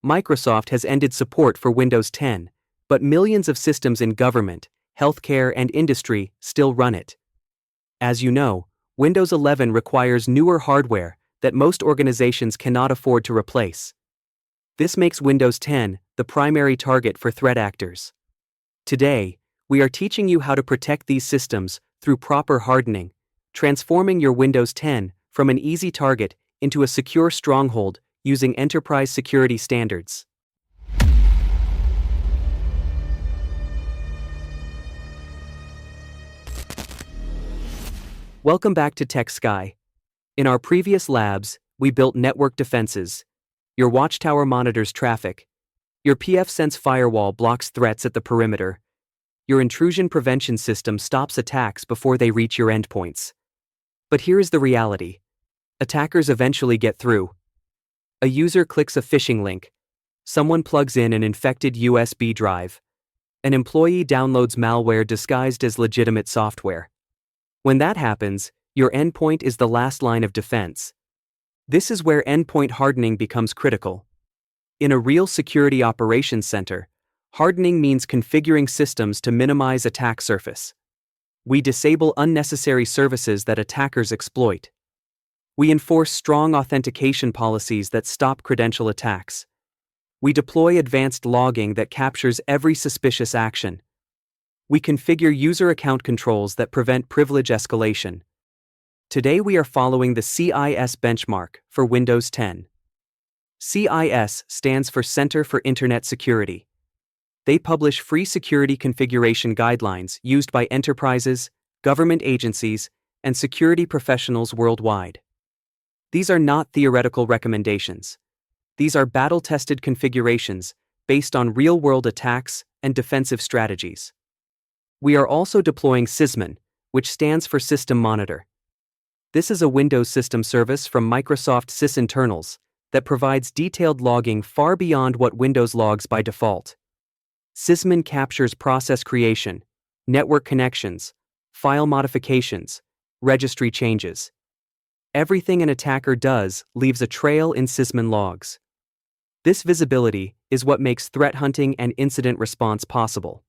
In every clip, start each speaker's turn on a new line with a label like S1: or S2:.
S1: Microsoft has ended support for Windows 10, but millions of systems in government, healthcare, and industry still run it. As you know, Windows 11 requires newer hardware that most organizations cannot afford to replace. This makes Windows 10 the primary target for threat actors. Today, we are teaching you how to protect these systems through proper hardening, transforming your Windows 10 from an easy target into a secure stronghold using enterprise security standards. Welcome back to Tech Sky. In our previous labs, we built network defenses. Your watchtower monitors traffic. Your pfSense firewall blocks threats at the perimeter. Your intrusion prevention system stops attacks before they reach your endpoints. But here is the reality. Attackers eventually get through. A user clicks a phishing link. Someone plugs in an infected USB drive. An employee downloads malware disguised as legitimate software. When that happens, your endpoint is the last line of defense. This is where endpoint hardening becomes critical. In a real security operations center, hardening means configuring systems to minimize attack surface. We disable unnecessary services that attackers exploit. We enforce strong authentication policies that stop credential attacks. We deploy advanced logging that captures every suspicious action. We configure user account controls that prevent privilege escalation. Today we are following the CIS Benchmark for Windows 10. CIS stands for Center for Internet Security. They publish free security configuration guidelines used by enterprises, government agencies, and security professionals worldwide. These are not theoretical recommendations. These are battle-tested configurations based on real-world attacks and defensive strategies. We are also deploying Sysmon, which stands for System Monitor. This is a Windows system service from Microsoft sysinternals that provides detailed logging far beyond what Windows logs by default. Sysmon captures process creation, network connections, file modifications, registry changes. Everything an attacker does leaves a trail in Sysmon logs. This visibility is what makes threat hunting and incident response possible.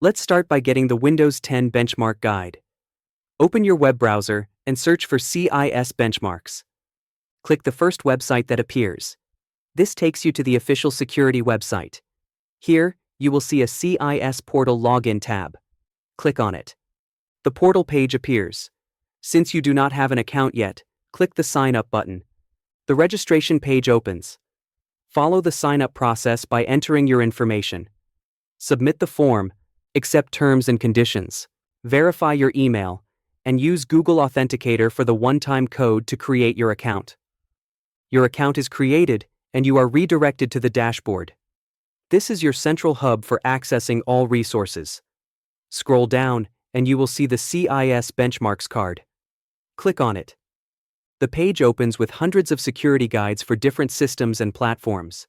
S1: Let's start by getting the Windows 10 Benchmark Guide. Open your web browser and search for CIS Benchmarks. Click the first website that appears. This takes you to the official security website. Here, you will see a CIS Portal login tab. Click on it. The portal page appears. Since you do not have an account yet, click the Sign Up button. The registration page opens. Follow the sign-up process by entering your information. Submit the form, accept terms and conditions, verify your email, and use Google Authenticator for the one-time code to create your account. Your account is created, and you are redirected to the dashboard. This is your central hub for accessing all resources. Scroll down, and you will see the CIS Benchmarks card. Click on it. The page opens with hundreds of security guides for different systems and platforms.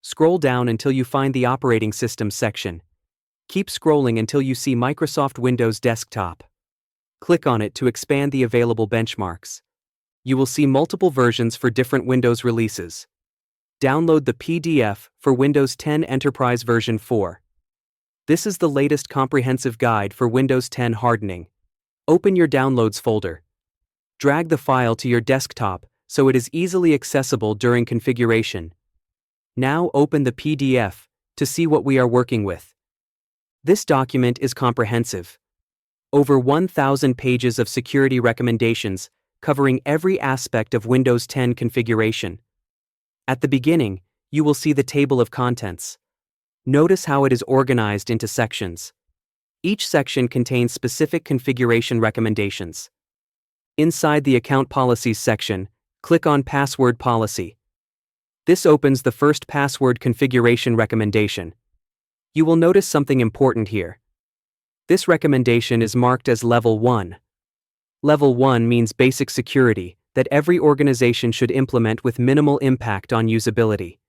S1: Scroll down until you find the Operating Systems section. Keep scrolling until you see Microsoft Windows Desktop. Click on it to expand the available benchmarks. You will see multiple versions for different Windows releases. Download the PDF for Windows 10 Enterprise version 4. This is the latest comprehensive guide for Windows 10 hardening. Open your Downloads folder. Drag the file to your desktop so it is easily accessible during configuration. Now open the PDF to see what we are working with. This document is comprehensive. Over 1,000 pages of security recommendations covering every aspect of Windows 10 configuration. At the beginning, you will see the table of contents. Notice how it is organized into sections. Each section contains specific configuration recommendations. Inside the Account Policies section, click on Password Policy. This opens the first password configuration recommendation. You will notice something important here. This recommendation is marked as Level 1. Level 1 means basic security that every organization should implement with minimal impact on usability.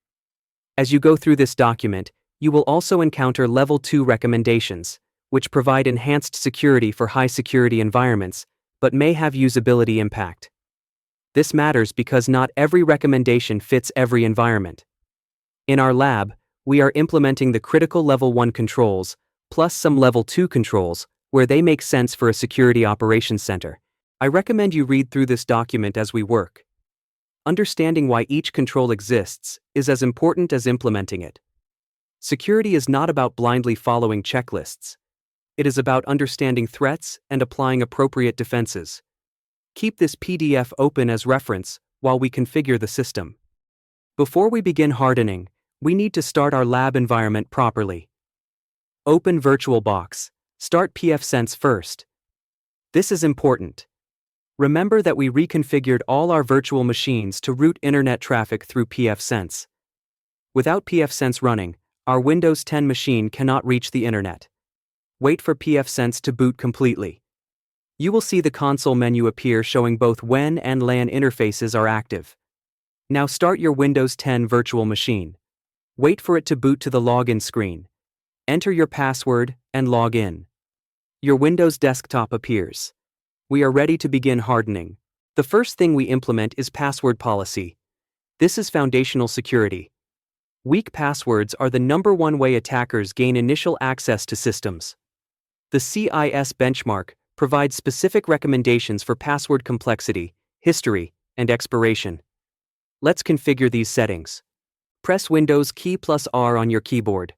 S1: As you go through this document, you will also encounter Level 2 recommendations, which provide enhanced security for high-security environments, but may have usability impact. This matters because not every recommendation fits every environment. In our lab, we are implementing the critical Level 1 controls, plus some Level 2 controls, where they make sense for a security operations center. I recommend you read through this document as we work. Understanding why each control exists is as important as implementing it. Security is not about blindly following checklists. It is about understanding threats and applying appropriate defenses. Keep this PDF open as reference while we configure the system. Before we begin hardening, we need to start our lab environment properly. Open VirtualBox. Start pfSense first. This is important. Remember that we reconfigured all our virtual machines to route internet traffic through pfSense. Without pfSense running, our Windows 10 machine cannot reach the internet. Wait for pfSense to boot completely. You will see the console menu appear showing both WAN and LAN interfaces are active. Now start your Windows 10 virtual machine. Wait for it to boot to the login screen. Enter your password and log in. Your Windows desktop appears. We are ready to begin hardening. The first thing we implement is password policy. This is foundational security. Weak passwords are the #1 way attackers gain initial access to systems. The CIS Benchmark provides specific recommendations for password complexity, history, and expiration. Let's configure these settings. Press Windows key plus R on your keyboard.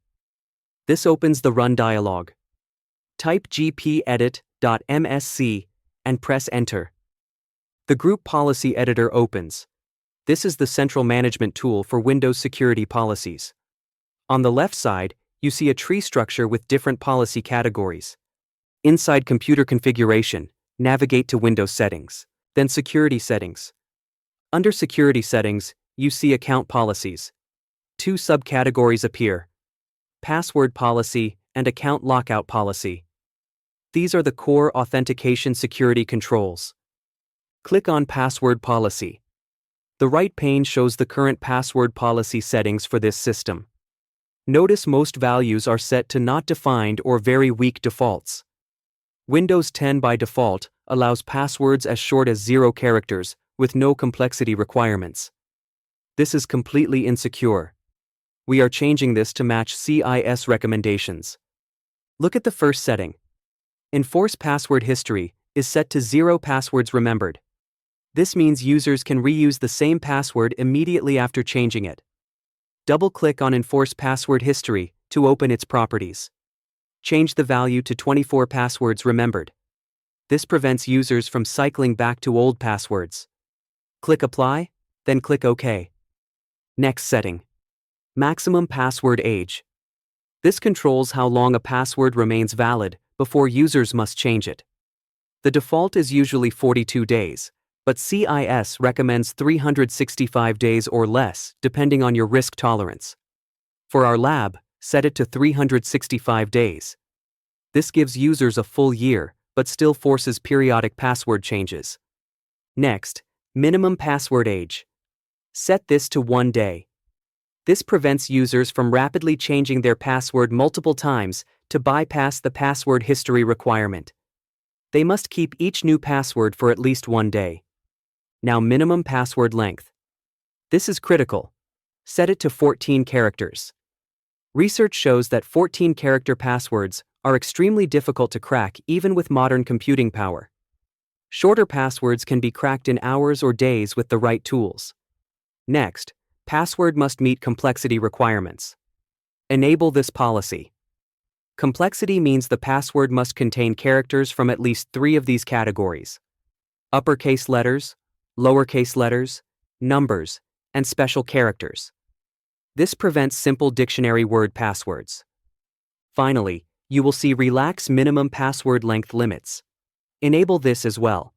S1: This opens the Run dialog. Type gpedit.msc and press Enter. The Group Policy Editor opens. This is the central management tool for Windows security policies. On the left side, you see a tree structure with different policy categories. Inside Computer Configuration, navigate to Windows Settings, then Security Settings. Under Security Settings, you see Account Policies. Two subcategories appear: Password Policy and Account Lockout Policy. These are the core authentication security controls. Click on Password Policy. The right pane shows the current password policy settings for this system. Notice most values are set to not defined or very weak defaults. Windows 10 by default allows passwords as short as 0 characters with no complexity requirements. This is completely insecure. We are changing this to match CIS recommendations. Look at the first setting. Enforce password history is set to 0 passwords remembered. This means users can reuse the same password immediately after changing it. Double-click on Enforce Password History to open its properties. Change the value to 24 passwords remembered. This prevents users from cycling back to old passwords. Click Apply, then click OK. Next setting. Maximum password age. This controls how long a password remains valid before users must change it. The default is usually 42 days, but CIS recommends 365 days or less depending on your risk tolerance. For our lab, set it to 365 days. This gives users a full year, but still forces periodic password changes. Next, minimum password age. Set this to 1 day. This prevents users from rapidly changing their password multiple times to bypass the password history requirement. They must keep each new password for at least 1 day. Now minimum password length. This is critical. Set it to 14 characters. Research shows that 14-character passwords are extremely difficult to crack even with modern computing power. Shorter passwords can be cracked in hours or days with the right tools. Next, password must meet complexity requirements. Enable this policy. Complexity means the password must contain characters from at least 3 of these categories: uppercase letters, lowercase letters, numbers, and special characters. This prevents simple dictionary word passwords. Finally, you will see Relax Minimum Password Length Limits. Enable this as well.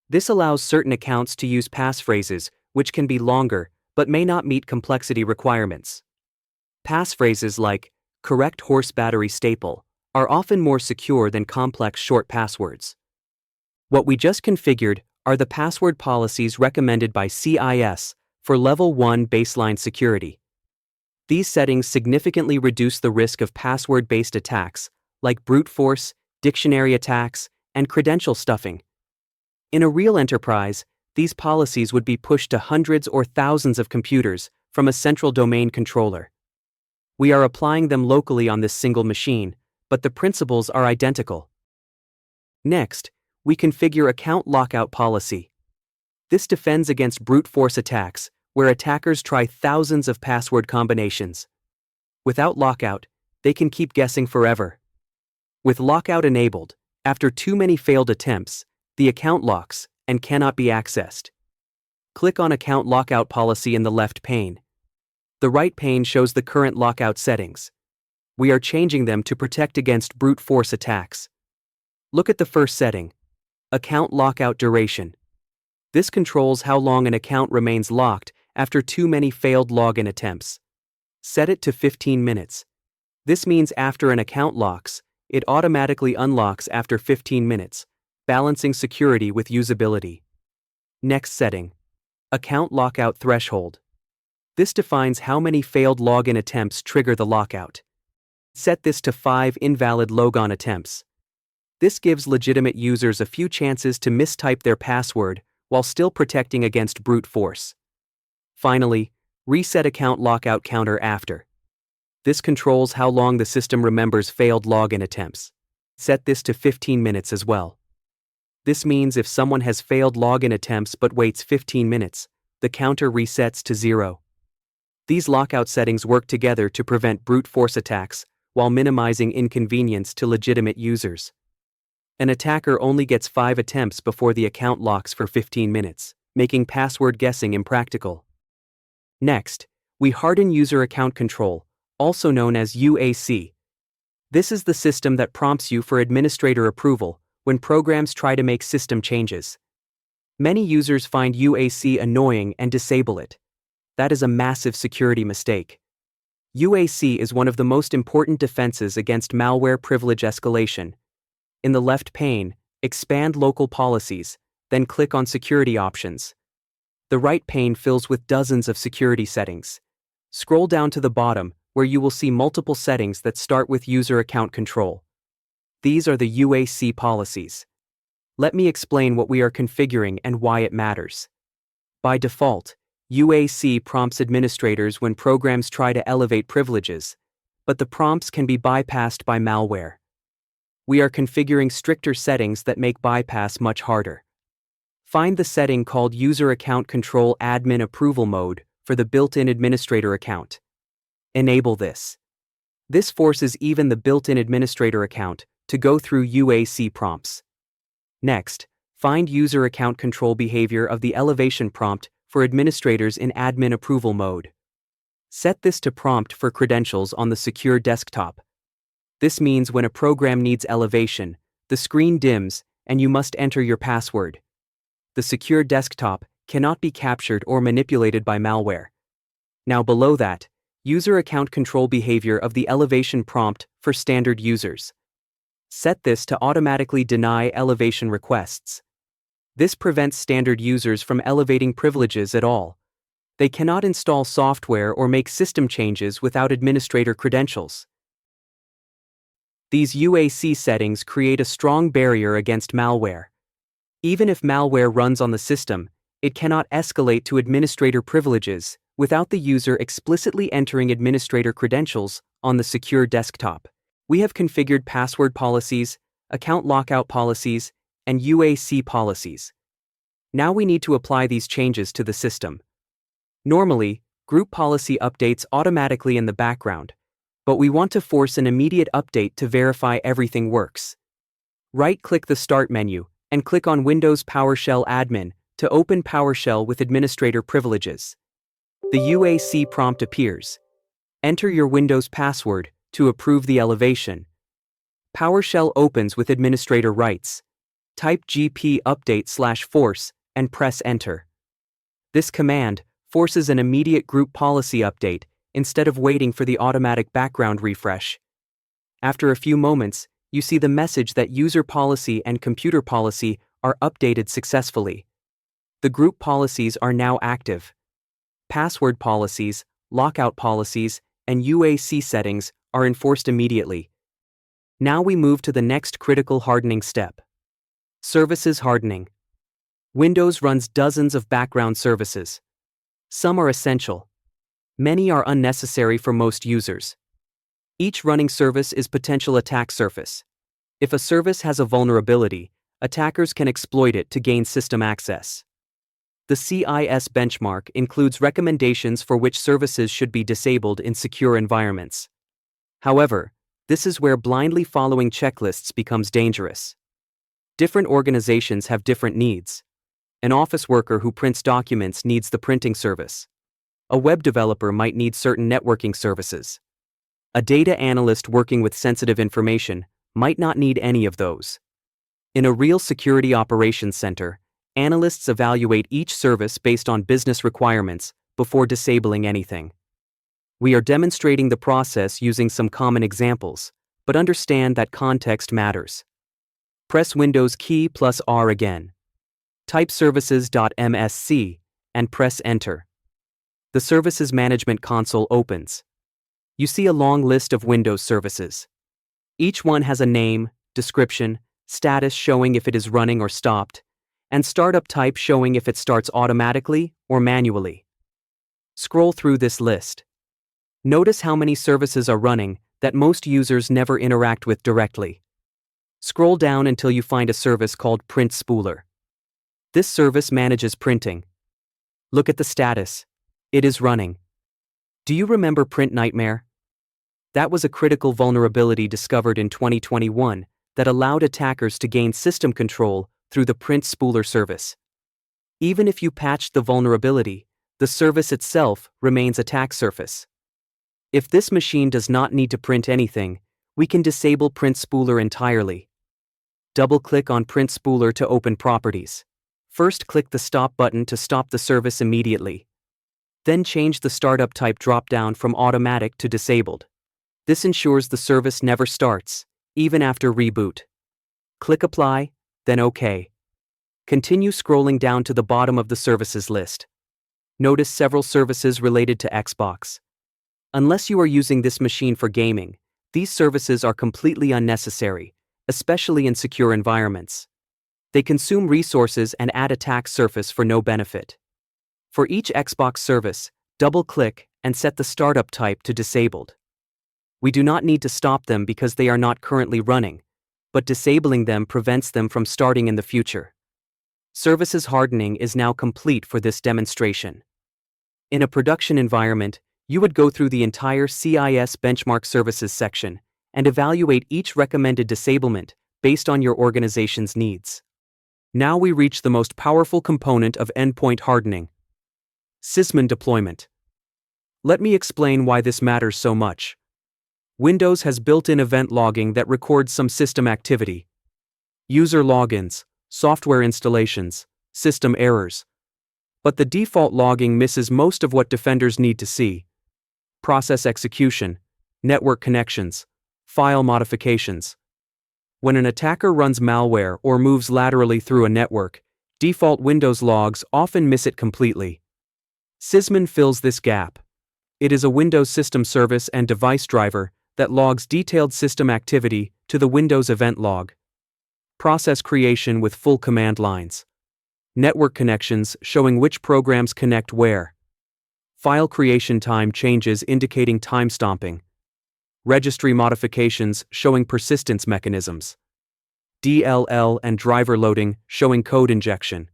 S1: This allows certain accounts to use passphrases which can be longer but may not meet complexity requirements. Passphrases like correct horse battery staple are often more secure than complex short passwords. What we just configured are the password policies recommended by CIS for Level 1 baseline security. These settings significantly reduce the risk of password-based attacks like brute force, dictionary attacks, and credential stuffing. In a real enterprise, these policies would be pushed to hundreds or thousands of computers from a central domain controller. We are applying them locally on this single machine, but the principles are identical. Next, we configure account lockout policy. This defends against brute force attacks, where attackers try thousands of password combinations. Without lockout, they can keep guessing forever. With lockout enabled, after too many failed attempts, the account locks and cannot be accessed. Click on Account Lockout Policy in the left pane. The right pane shows the current lockout settings. We are changing them to protect against brute force attacks. Look at the first setting, Account Lockout Duration. This controls how long an account remains locked after too many failed login attempts. Set it to 15 minutes. This means after an account locks, it automatically unlocks after 15 minutes, balancing security with usability. Next setting, Account Lockout Threshold. This defines how many failed login attempts trigger the lockout. Set this to 5 invalid logon attempts. This gives legitimate users a few chances to mistype their password while still protecting against brute force. Finally, reset account lockout counter after. This controls how long the system remembers failed login attempts. Set this to 15 minutes as well. This means if someone has failed login attempts but waits 15 minutes, the counter resets to 0. These lockout settings work together to prevent brute force attacks while minimizing inconvenience to legitimate users. An attacker only gets 5 attempts before the account locks for 15 minutes, making password guessing impractical. Next, we harden user account control, also known as UAC. This is the system that prompts you for administrator approval when programs try to make system changes. Many users find UAC annoying and disable it. That is a massive security mistake. UAC is one of the most important defenses against malware privilege escalation. In the left pane, expand Local Policies, then click on Security Options. The right pane fills with dozens of security settings. Scroll down to the bottom, where you will see multiple settings that start with User Account Control. These are the UAC policies. Let me explain what we are configuring and why it matters. By default, UAC prompts administrators when programs try to elevate privileges, but the prompts can be bypassed by malware. We are configuring stricter settings that make bypass much harder. Find the setting called User Account Control Admin Approval Mode for the built-in administrator account. Enable this. This forces even the built-in administrator account to go through UAC prompts. Next, find User Account Control Behavior of the elevation prompt for administrators in admin approval mode. Set this to prompt for credentials on the secure desktop. This means when a program needs elevation, the screen dims and you must enter your password. The secure desktop cannot be captured or manipulated by malware. Now below that, User Account Control Behavior of the elevation prompt for standard users. Set this to automatically deny elevation requests. This prevents standard users from elevating privileges at all. They cannot install software or make system changes without administrator credentials. These UAC settings create a strong barrier against malware. Even if malware runs on the system, it cannot escalate to administrator privileges without the user explicitly entering administrator credentials on the secure desktop. We have configured password policies, account lockout policies, and UAC policies. Now we need to apply these changes to the system. Normally, group policy updates automatically in the background, but we want to force an immediate update to verify everything works. Right-click the Start menu and click on Windows PowerShell Admin to open PowerShell with administrator privileges. The UAC prompt appears. Enter your Windows password to approve the elevation. PowerShell opens with administrator rights. Type gp-update/force and press Enter. This command forces an immediate group policy update instead of waiting for the automatic background refresh. After a few moments, you see the message that user policy and computer policy are updated successfully. The group policies are now active. Password policies, lockout policies, and UAC settings are enforced immediately. Now we move to the next critical hardening step. Services Hardening. Windows runs dozens of background services. Some are essential. Many are unnecessary for most users. Each running service is potential attack surface. If a service has a vulnerability, attackers can exploit it to gain system access. The CIS benchmark includes recommendations for which services should be disabled in secure environments. However, this is where blindly following checklists becomes dangerous. Different organizations have different needs. An office worker who prints documents needs the printing service. A web developer might need certain networking services. A data analyst working with sensitive information might not need any of those. In a real security operations center, analysts evaluate each service based on business requirements before disabling anything. We are demonstrating the process using some common examples, but understand that context matters. Press Windows key plus R again. Type services.msc and press Enter. The Services Management console opens. You see a long list of Windows services. Each one has a name, description, status showing if it is running or stopped, and startup type showing if it starts automatically or manually. Scroll through this list. Notice how many services are running that most users never interact with directly. Scroll down until you find a service called Print Spooler. This service manages printing. Look at the status. It is running. Do you remember Print Nightmare? That was a critical vulnerability discovered in 2021 that allowed attackers to gain system control through the Print Spooler service. Even if you patched the vulnerability, the service itself remains attack surface. If this machine does not need to print anything, we can disable Print Spooler entirely. Double-click on Print Spooler to open properties. First, click the Stop button to stop the service immediately. Then change the startup type drop-down from automatic to disabled. This ensures the service never starts, even after reboot. Click Apply, then OK. Continue scrolling down to the bottom of the services list. Notice several services related to Xbox. Unless you are using this machine for gaming, these services are completely unnecessary, especially in secure environments. They consume resources and add attack surface for no benefit. For each Xbox service, double-click and set the startup type to disabled. We do not need to stop them because they are not currently running, but disabling them prevents them from starting in the future. Services hardening is now complete for this demonstration. In a production environment, you would go through the entire CIS Benchmark Services section and evaluate each recommended disablement based on your organization's needs. Now we reach the most powerful component of endpoint hardening: Sysmon Deployment. Let me explain why this matters so much. Windows has built-in event logging that records some system activity. User logins, software installations, system errors. But the default logging misses most of what defenders need to see: process execution, network connections, file modifications. When an attacker runs malware or moves laterally through a network, default Windows logs often miss it completely. Sysmon fills this gap. It is a Windows system service and device driver that logs detailed system activity to the Windows event log. Process creation with full command lines. Network connections showing which programs connect where. File creation time changes indicating time stomping. Registry modifications showing persistence mechanisms. DLL and driver loading showing code injection.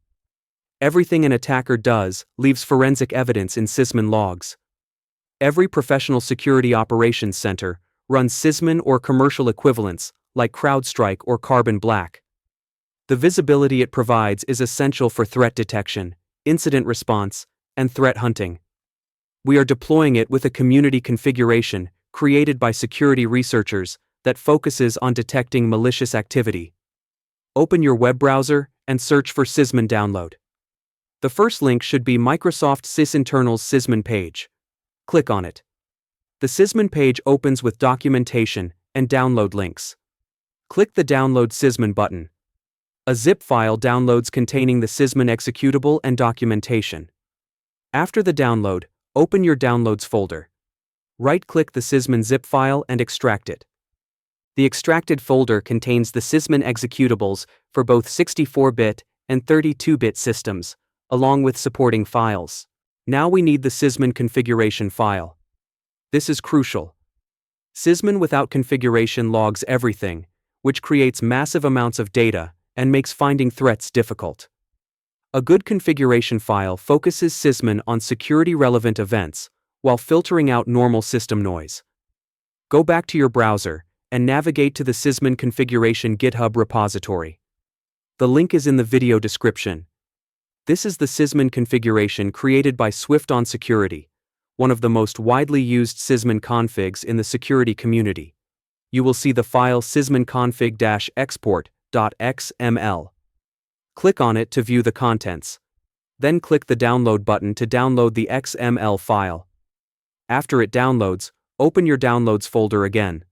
S1: Everything an attacker does leaves forensic evidence in Sysmon logs. Every professional security operations center runs Sysmon or commercial equivalents like CrowdStrike or Carbon Black. The visibility it provides is essential for threat detection, incident response, and threat hunting. We are deploying it with a community configuration created by security researchers that focuses on detecting malicious activity. Open your web browser and search for Sysmon download. The first link should be Microsoft sysinternal's Sysmon page. Click on it. The Sysmon page opens with documentation and download links. Click the Download Sysmon button. A zip file downloads containing the Sysmon executable and documentation. After the download, open your Downloads folder. Right-click the Sysmon zip file and extract it. The extracted folder contains the Sysmon executables for both 64-bit and 32-bit systems, along with supporting files. Now we need the Sysmon configuration file. This is crucial. Sysmon without configuration logs everything, which creates massive amounts of data and makes finding threats difficult. A good configuration file focuses Sysmon on security-relevant events while filtering out normal system noise. Go back to your browser and navigate to the Sysmon configuration GitHub repository. The link is in the video description. This is the Sysmon configuration created by Swift on Security, one of the most widely used Sysmon configs in the security community. You will see the file sysmonconfig-export.xml. Click on it to view the contents. Then click the download button to download the XML file. After it downloads, open your downloads folder again.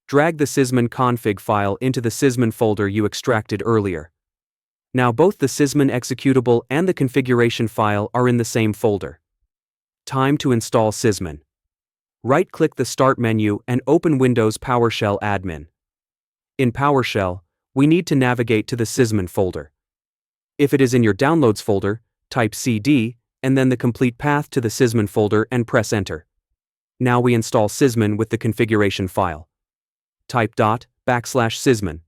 S1: Drag the Sysmon config file into the Sysmon folder you extracted earlier. Now both the Sysmon executable and the configuration file are in the same folder. Time to install Sysmon. Right-click the Start menu and open Windows PowerShell Admin. In PowerShell, we need to navigate to the Sysmon folder. If it is in your Downloads folder, type CD, and then the complete path to the Sysmon folder and press Enter. Now we install Sysmon with the configuration file. Type //sysmon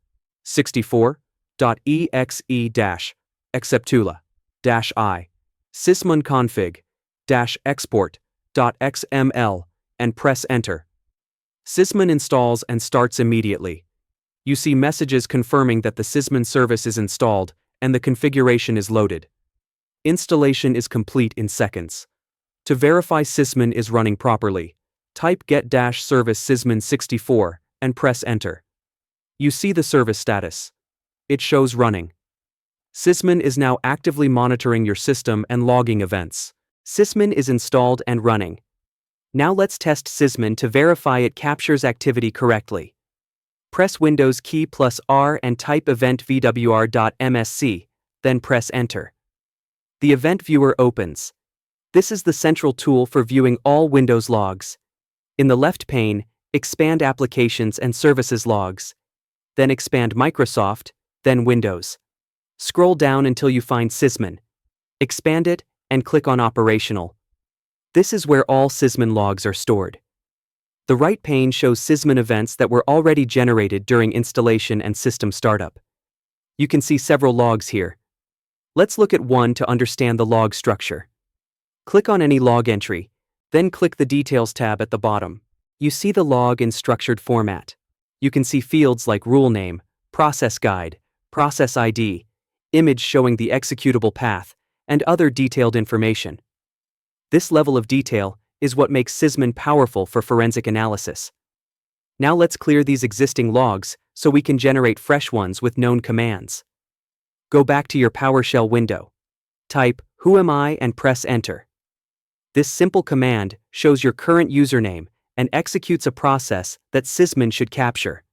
S1: 64.exe-exceptula-i sysmonconfig-export.xml and press Enter. Sysmon installs and starts immediately. You see messages confirming that the Sysmon service is installed and the configuration is loaded. Installation is complete in seconds. To verify Sysmon is running properly, type get-service sysmon 64 and press Enter. You see the service status. It shows running. Sysmon is now actively monitoring your system and logging events. Sysmon is installed and running. Now let's test Sysmon to verify it captures activity correctly. Press Windows key plus R and type eventvwr.msc, then press Enter. The event viewer opens. This is the central tool for viewing all Windows logs. In the left pane, expand Applications and Services logs. Then expand Microsoft, then Windows. Scroll down until you find Sysmon. Expand it, and click on Operational. This is where all Sysmon logs are stored. The right pane shows Sysmon events that were already generated during installation and system startup. You can see several logs here. Let's look at one to understand the log structure. Click on any log entry, then click the Details tab at the bottom. You see the log in structured format. You can see fields like rule name, process guide, process ID, image showing the executable path, and other detailed information. This level of detail is what makes Sysmon powerful for forensic analysis. Now let's clear these existing logs so we can generate fresh ones with known commands. Go back to your PowerShell window. Type "Who am I" and press Enter. This simple command shows your current username and executes a process that Sysmon should capture.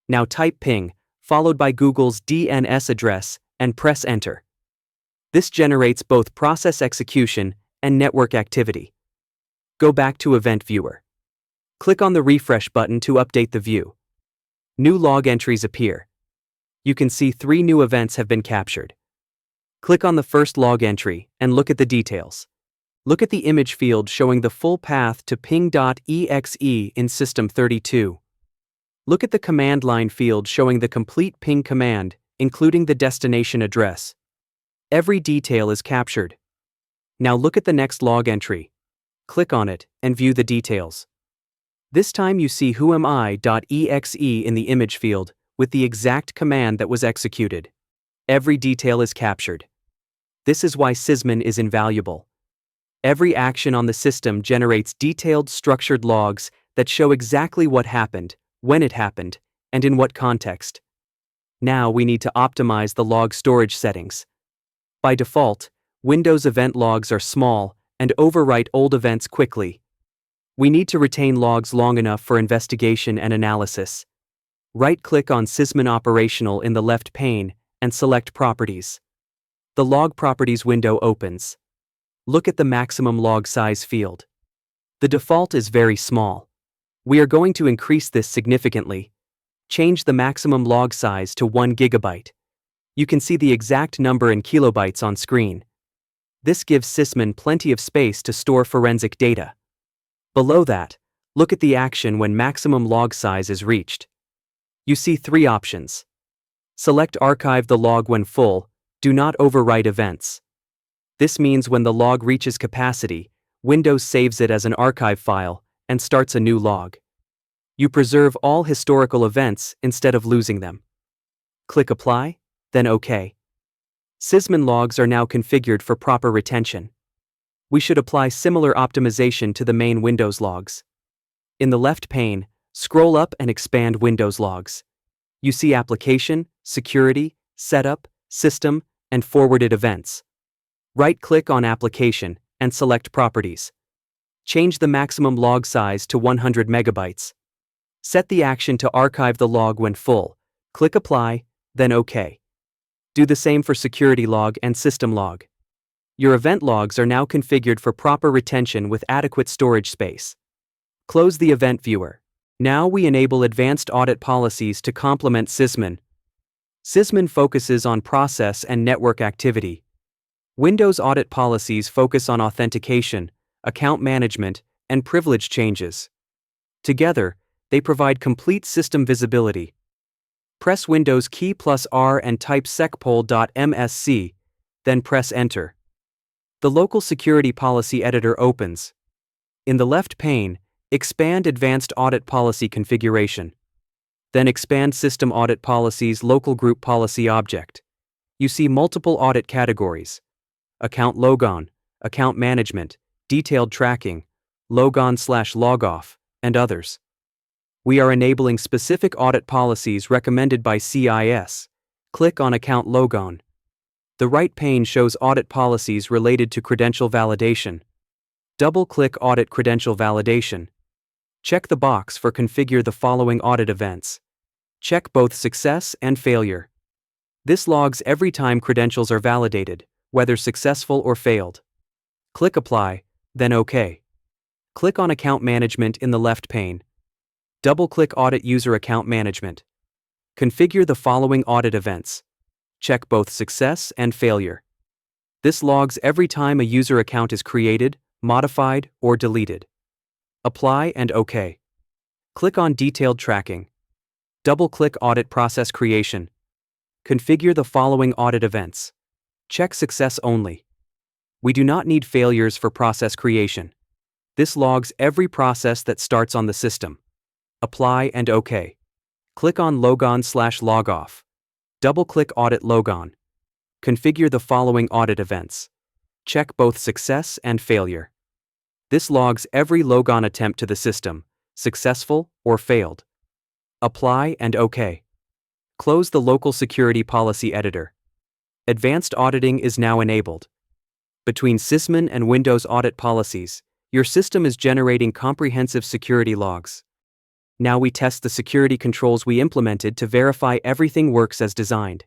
S1: Now type ping, followed by Google's DNS address, and press Enter. This generates both process execution and network activity. Go back to Event Viewer. Click on the Refresh button to update the view. New log entries appear. You can see 3 new events have been captured. Click on the first log entry and look at the details. Look at the image field showing the full path to ping.exe in System 32. Look at the command line field showing the complete ping command, including the destination address. Every detail is captured. Now look at the next log entry. Click on it and view the details. This time you see whoami.exe in the image field with the exact command that was executed. Every detail is captured. This is why Sysmon is invaluable. Every action on the system generates detailed structured logs that show exactly what happened, when it happened, and in what context. Now we need to optimize the log storage settings. By default, Windows event logs are small and overwrite old events quickly. We need to retain logs long enough for investigation and analysis. Right-click on Sysmon Operational in the left pane and select Properties. The Log Properties window opens. Look at the maximum log size field. The default is very small. We are going to increase this significantly. Change the maximum log size to 1 GB. You can see the exact number in kilobytes on screen. This gives Sysmon plenty of space to store forensic data. Below that, look at the action when maximum log size is reached. You see 3 options. Select Archive the log when full, do not overwrite events. This means when the log reaches capacity, Windows saves it as an archive file and starts a new log. You preserve all historical events instead of losing them. Click Apply, then OK. Sysmon logs are now configured for proper retention. We should apply similar optimization to the main Windows logs. In the left pane, scroll up and expand Windows logs. You see Application, Security, Setup, System, and Forwarded Events. Right-click on Application and select Properties. Change the maximum log size to 100 megabytes. Set the action to archive the log when full. Click Apply, then OK. Do the same for Security log and System log. Your event logs are now configured for proper retention with adequate storage space. Close the Event Viewer. Now we enable advanced audit policies to complement Sysmon. Sysmon focuses on process and network activity. Windows audit policies focus on authentication, account management, and privilege changes. Together, they provide complete system visibility. Press Windows key plus R and type secpol.msc, then press Enter. The local security policy editor opens. In the left pane, expand Advanced Audit Policy Configuration. Then expand System Audit Policies Local Group Policy Object. You see multiple audit categories: Account Logon, Account Management, Detailed Tracking, Logon/Logoff, and others. We are enabling specific audit policies recommended by CIS. Click on Account Logon. The right pane shows audit policies related to credential validation. Double-click Audit Credential Validation. Check the box for Configure the following audit events. Check both success and failure. This logs every time credentials are validated, whether successful or failed. Click Apply, then OK. Click on Account Management in the left pane. Double-click Audit User Account Management. Configure the following audit events. Check both success and failure. This logs every time a user account is created, modified, or deleted. Apply and OK. Click on Detailed Tracking. Double-click Audit Process Creation. Configure the following audit events. Check success only. We do not need failures for process creation. This logs every process that starts on the system. Apply and OK. Click on Logon/Logoff. Double-click Audit Logon. Configure the following audit events. Check both success and failure. This logs every logon attempt to the system, successful or failed. Apply and OK. Close the local security policy editor. Advanced auditing is now enabled. Between Sysmon and Windows audit policies, your system is generating comprehensive security logs. Now we test the security controls we implemented to verify everything works as designed.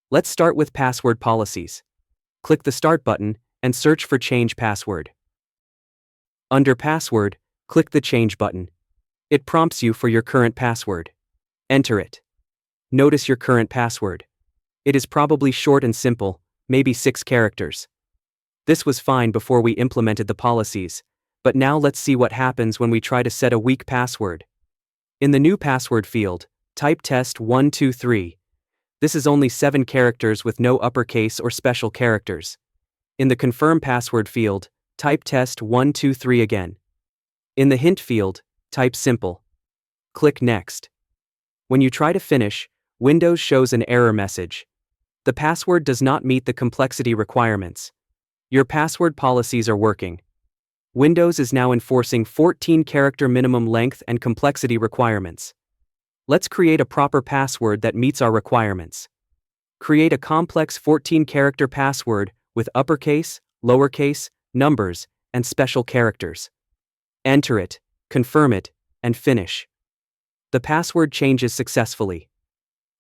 S1: Let's start with password policies. Click the Start button and search for Change Password. Under Password, click the Change button. It prompts you for your current password. Enter it. Notice your current password. It is probably short and simple, maybe 6 characters. This was fine before we implemented the policies, but now let's see what happens when we try to set a weak password. In the new password field, type test123. This is only 7 characters with no uppercase or special characters. In the confirm password field, type test123 again. In the hint field, type simple. Click Next. When you try to finish, Windows shows an error message. The password does not meet the complexity requirements. Your password policies are working. Windows is now enforcing 14-character minimum length and complexity requirements. Let's create a proper password that meets our requirements. Create a complex 14-character password with uppercase, lowercase, numbers, and special characters. Enter it, confirm it, and finish. The password changes successfully.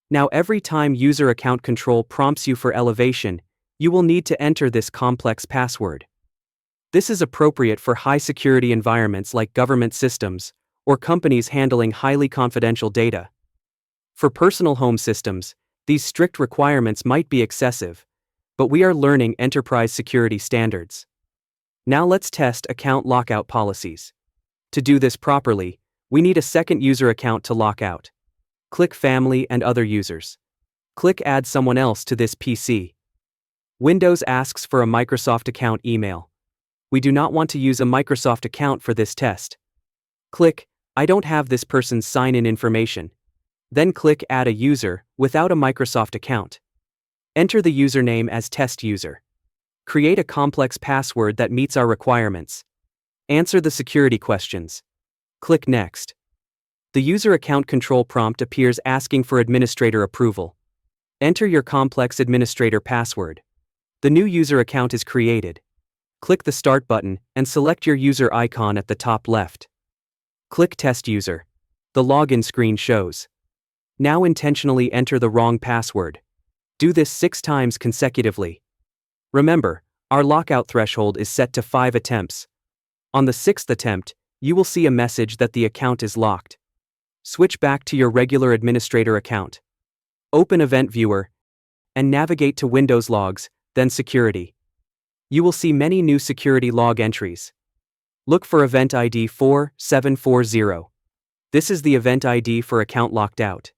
S1: Now every time user account control prompts you for elevation, you will need to enter this complex password. This is appropriate for high-security environments like government systems, or companies handling highly confidential data. For personal home systems, These strict requirements might be excessive, but we are learning enterprise security standards. Now let's test account lockout policies. To do this properly, we need a second user account to lock out. Click Family and Other Users. Click Add someone else to this PC. Windows asks for a Microsoft account email. We do not want to use a Microsoft account for this test. Click I don't have this person's sign-in information. Then click Add a user without a Microsoft account. Enter the username as test user. Create a complex password that meets our requirements. Answer the security questions. Click Next. The user account control prompt appears asking for administrator approval. Enter your complex administrator password. The new user account is created. Click the Start button and select your user icon at the top left. Click Test User. The login screen shows. Now intentionally enter the wrong password. Do this 6 times consecutively. Remember, our lockout threshold is set to 5 attempts. On the 6th attempt, you will see a message that the account is locked. Switch back to your regular administrator account. Open Event Viewer and navigate to Windows Logs, then Security. You will see many new security log entries. Look for Event ID 4740. This is the event ID for account locked out.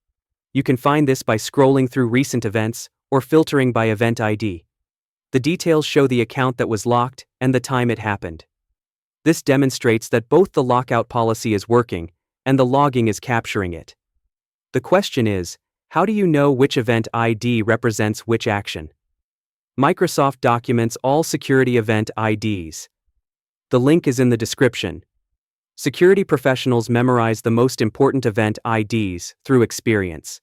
S1: You can find this by scrolling through recent events or filtering by event ID. The details show the account that was locked and the time it happened. This demonstrates that both the lockout policy is working and the logging is capturing it. The question is, how do you know which event ID represents which action? Microsoft documents all security event IDs. The link is in the description. Security professionals memorize the most important event IDs through experience.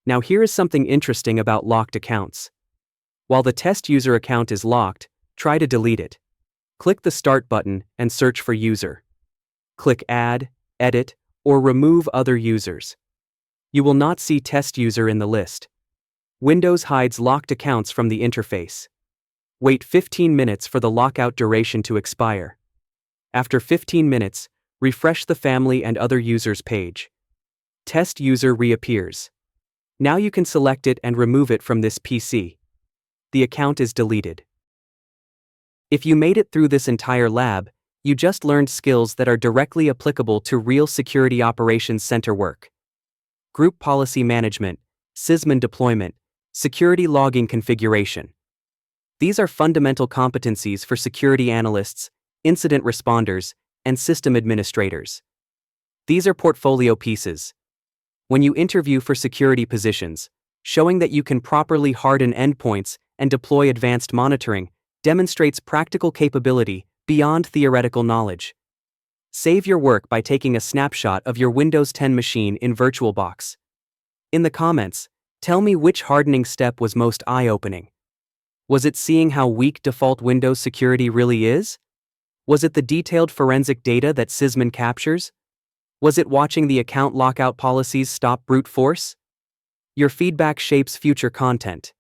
S1: Now here is something interesting about locked accounts. While the test user account is locked, try to delete it. Click the Start button and search for user. Click Add, Edit, or Remove other users. You will not see test user in the list. Windows hides locked accounts from the interface. Wait 15 minutes for the lockout duration to expire. After 15 minutes, refresh the Family and Other Users page. Test user reappears. Now you can select it and remove it from this PC. The account is deleted. If you made it through this entire lab, you just learned skills that are directly applicable to real Security Operations Center work. Group Policy Management, Sysmon Deployment, Security Logging Configuration. These are fundamental competencies for security analysts, incident responders, and system administrators. These are portfolio pieces. When you interview for security positions, showing that you can properly harden endpoints and deploy advanced monitoring demonstrates practical capability beyond theoretical knowledge. Save your work by taking a snapshot of your Windows 10 machine in VirtualBox. In the comments, tell me which hardening step was most eye-opening. Was it seeing how weak default Windows security really is? Was it the detailed forensic data that Sysmon captures? Was it watching the account lockout policies stop brute force? Your feedback shapes future content.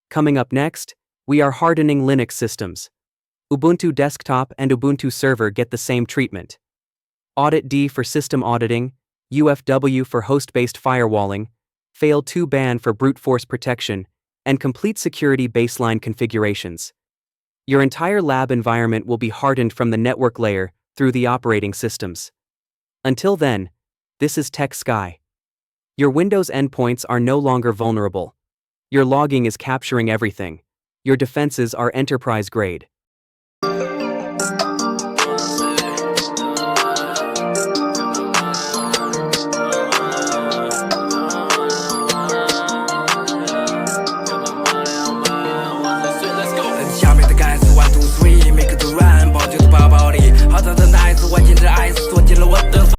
S1: Coming up next, we are hardening Linux systems. Ubuntu Desktop and Ubuntu Server get the same treatment. Audit D for system auditing, UFW for host-based firewalling, Fail2 ban for brute force protection, and complete security baseline configurations. Your entire lab environment will be hardened from the network layer through the operating systems. Until then, this is Tech Sky. Your Windows endpoints are no longer vulnerable. Your logging is capturing everything. Your defenses are enterprise grade.